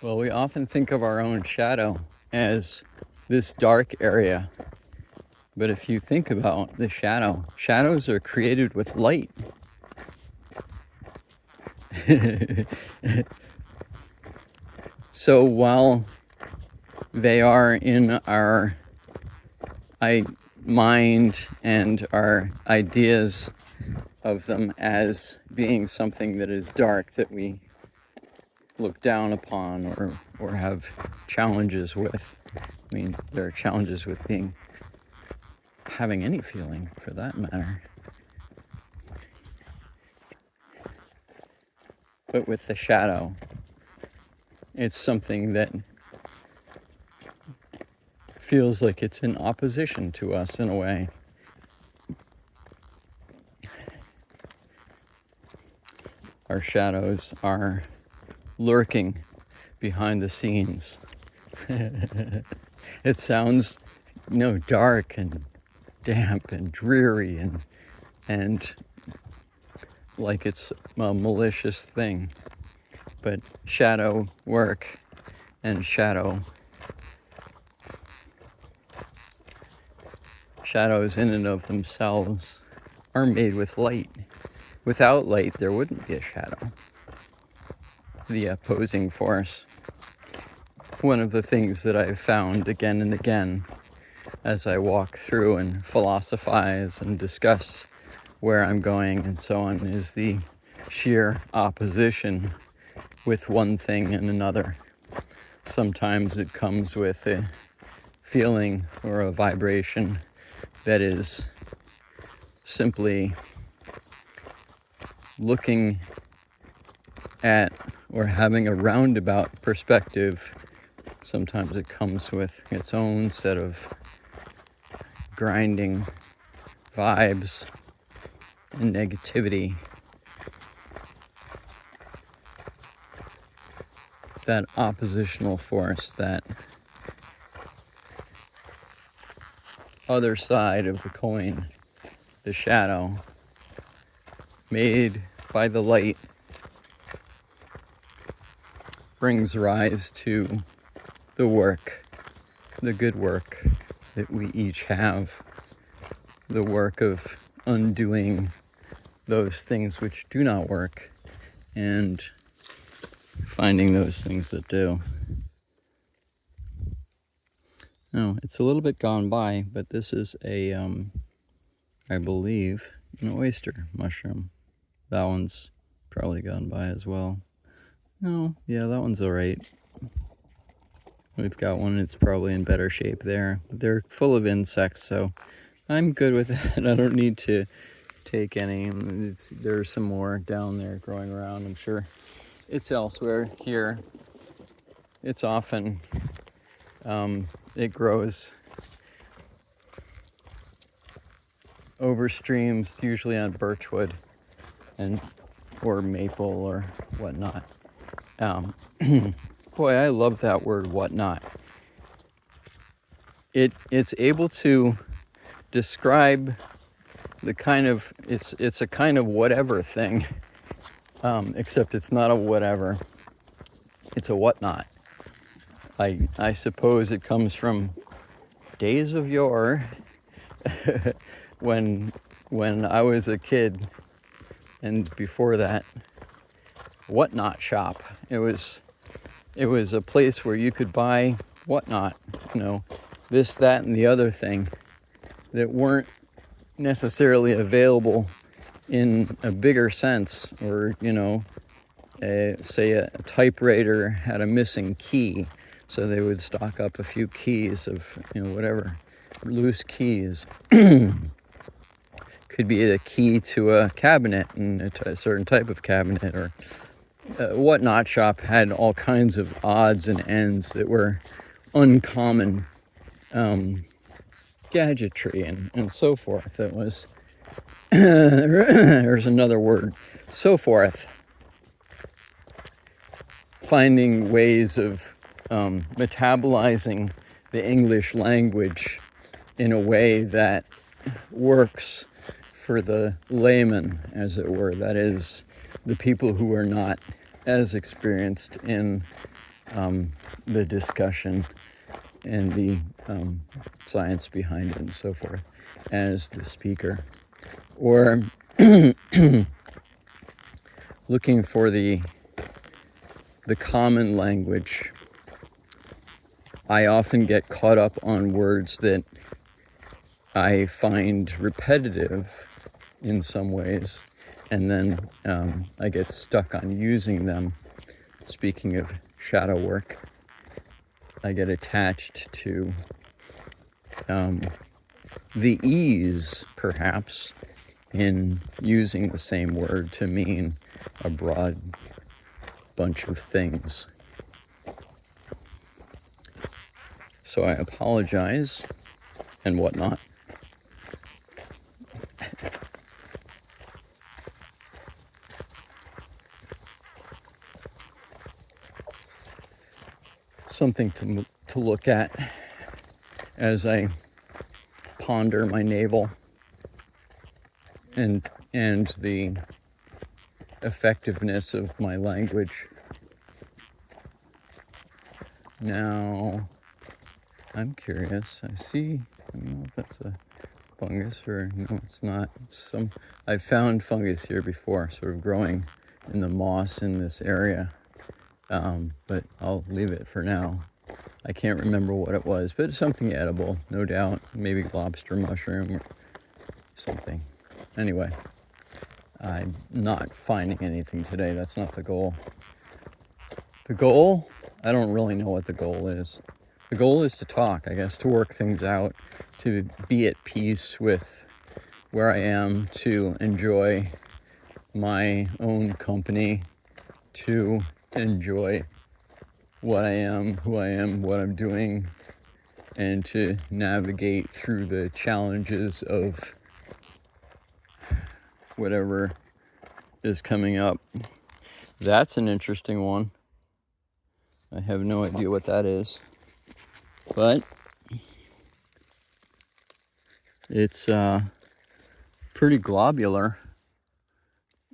Well, we often think of our own shadow as this dark area. But if you think about the shadows are created with light. So while they are in our mind and our ideas of them as being something that is dark that we look down upon or have challenges with. I mean, there are challenges with having any feeling for that matter. But with the shadow, it's something that feels like it's in opposition to us in a way. Our shadows are lurking behind the scenes. It sounds, dark and damp and dreary and like it's a malicious thing. But shadow work and shadows in and of themselves are made with light. Without light, there wouldn't be a shadow. The opposing force. One of the things that I've found again and again as I walk through and philosophize and discuss where I'm going and so on is the sheer opposition with one thing and another. Sometimes it comes with a feeling or a vibration that is simply looking at or having a roundabout perspective. Sometimes it comes with its own set of grinding vibes and negativity. That oppositional force, that other side of the coin, the shadow, made by the light, brings rise to the work, the good work that we each have, the work of undoing those things which do not work and finding those things that do. No, it's a little bit gone by, but this is I believe, an oyster mushroom. That one's probably gone by as well. No, yeah, that one's alright. We've got one that's probably in better shape there. They're full of insects, so I'm good with that. I don't need to take any. There's some more down there growing around, I'm sure. It's elsewhere here. It's often, it grows over streams, usually on birchwood or maple or whatnot. Boy, I love that word, whatnot. It's able to describe the kind of, it's a kind of whatever thing, except it's not a whatever, it's a whatnot. I suppose it comes from days of yore, when I was a kid, and before that, whatnot shop. It was a place where you could buy whatnot, this, that, and the other thing that weren't necessarily available in a bigger sense, or say a typewriter had a missing key, so they would stock up a few keys of whatever, loose keys. Could be a key to a cabinet, and a certain type of cabinet, or whatnot shop had all kinds of odds and ends that were uncommon gadgetry and so forth. It was there's another word, so forth. Finding ways of metabolizing the English language in a way that works for the layman, as it were. That is, the people who are not as experienced in the discussion and the science behind it and so forth as the speaker, or looking for the common language. I often get caught up on words that I find repetitive in some ways, and then I get stuck on using them. Speaking of shadow work, I get attached to the ease, perhaps, in using the same word to mean a broad bunch of things. So I apologize and whatnot. Something to look at as I ponder my navel and the effectiveness of my language. Now, I'm curious. I see, I don't know if that's a fungus or no, it's not. I've found fungus here before, sort of growing in the moss in this area, but I'll leave it for now. I can't remember what it was, but it's something edible, no doubt. Maybe lobster mushroom or something. Anyway, I'm not finding anything today. That's not the goal. The goal? I don't really know what the goal is. The goal is to talk, I guess, to work things out, to be at peace with where I am, to enjoy my own company, to enjoy what I am, who I am, what I'm doing, and to navigate through the challenges of whatever is coming up. That's an interesting one. I have no idea what that is, but it's pretty globular.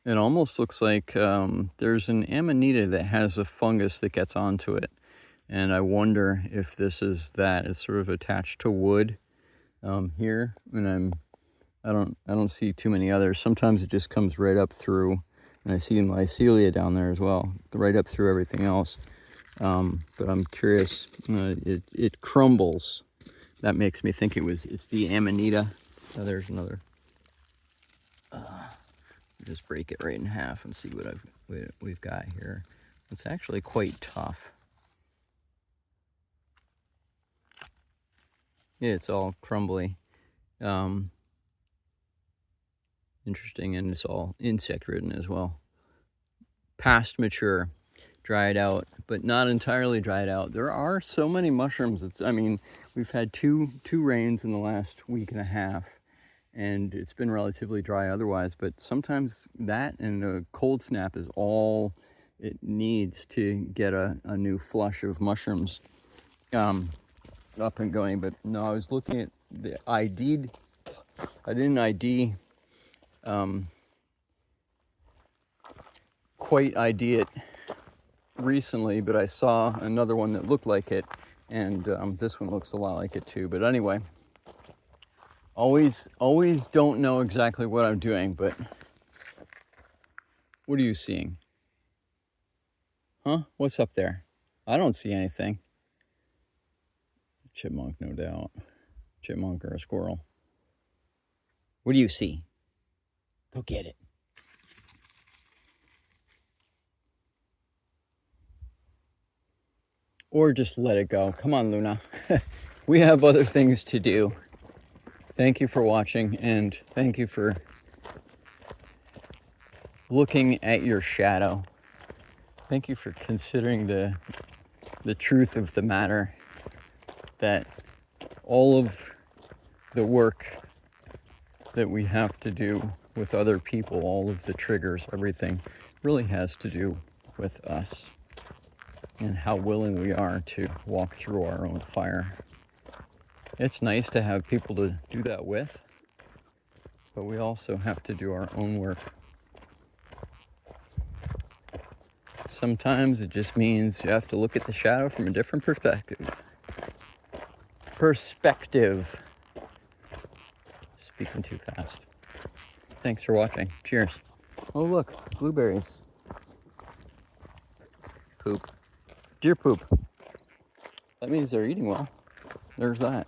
It almost looks like there's an amanita that has a fungus that gets onto it, and I wonder if this is that. It's sort of attached to wood here, and I don't see too many others. Sometimes it just comes right up through, and I see mycelia down there as well, right up through everything else. But I'm curious. It crumbles. That makes me think it's the amanita. Oh, there's another. Just break it right in half and see what we've got here. It's actually quite tough. Yeah, it's all crumbly. Interesting, and it's all insect ridden as well. Past mature, dried out, but not entirely dried out. There are so many mushrooms. We've had two rains in the last week and a half, and it's been relatively dry otherwise, but sometimes that and a cold snap is all it needs to get a new flush of mushrooms up and going. But no, I was looking at the ID'd. I didn't ID quite ID it recently, but I saw another one that looked like it, and this one looks a lot like it too. But anyway, always don't know exactly what I'm doing, but what are you seeing? Huh? What's up there? I don't see anything. Chipmunk, no doubt. Chipmunk or a squirrel. What do you see? Go get it. Or just let it go. Come on, Luna. We have other things to do. Thank you for watching, and thank you for looking at your shadow. Thank you for considering the truth of the matter, that all of the work that we have to do with other people, all of the triggers, everything really has to do with us and how willing we are to walk through our own fire. It's nice to have people to do that with, but we also have to do our own work. Sometimes it just means you have to look at the shadow from a different perspective. Speaking too fast. Thanks for watching. Cheers. Oh look, blueberries. Poop. Deer poop. That means they're eating well. There's that.